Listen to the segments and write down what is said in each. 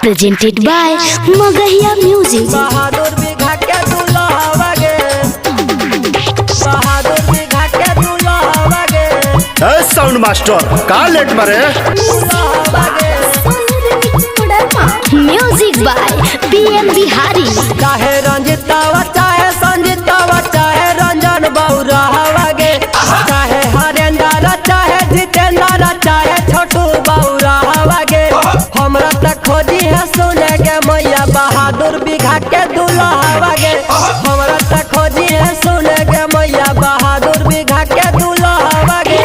presented by Magahiya Music। बहादुर बिघा के दुल्हा गे, बहादुर बिघा के दुल्हा गे, साउंड मास्टर का लेट मारे म्यूजिक बाय PM बिहारी। चाहे रंजितावा चाहे संजितावा चाहे रंजन बउरा गे, चाहे हरेंद्र चाहे जितेंद्र चाहे छोटू बउरा गे, हमरा तक खोजी है सुने के मैया बहादुर बिघा के दुल्हा गे, हमरा तक खोजी है सुने के मैया बहादुर बिघा के दुल्हा गे।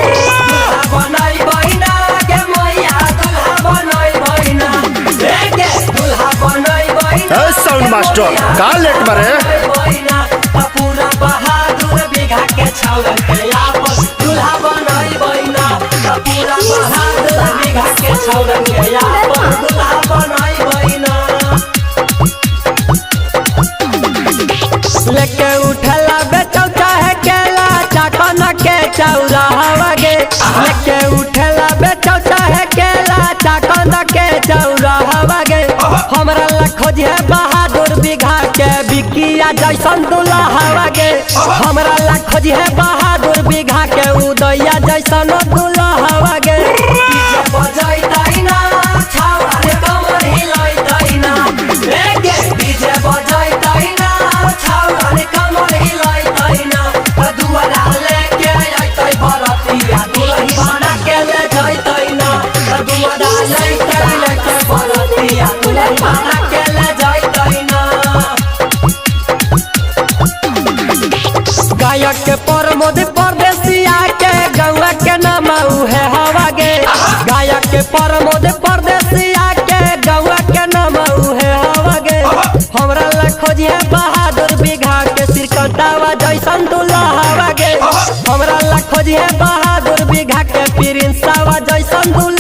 बनाई बहिना के मैया दुल्हा बनाई बहिना, दुल्हा बनाई बहिना साउंड मास्टर का लेट मारे पूरा बहादुर बिघा के छौरन के आपस दुल्हा बनाई बहिना, पूरा बहादुर बिघा के छौरन के आपस दुल्हा बनाई बहिना। लेके उठला बेचौ चाहे केला चाकन के चौरा गे, लेके उठला बेचौ चाहे केला चाकन के चौरा गे, हमरा ला खोजे बहादुर बिघा के बिकिया जैसन दुल्हा गे, हमरा ला खोजे बहादुर बिघा के उदैया जैसन दुल्हा गे। डीजे बजैतै ना छौरा रे कमर हिलैतै ना, डीजे बजैतै ना छौरा रे कमर हिलैतै ना, दुआरा लेके अइतै बरतिया दुल्ही बना के ले जैतै ना, दुआरा लेके बरतिया दुल्ही बना के ले जैतै ना। गायक के प्रमोद परदेसिया के गौआ के नाम उहे हवा गे, गायक के प्रमोद परदेसिया के गौआ के नाम उहे हवा गे, हमरा ला खोजिए बहादुर बिघा के सिरकटावा जैसन दुल्हा गे, हमरा ला खोजिए बहादुर बिघा के प्रिंसवा जैसन दुल्हा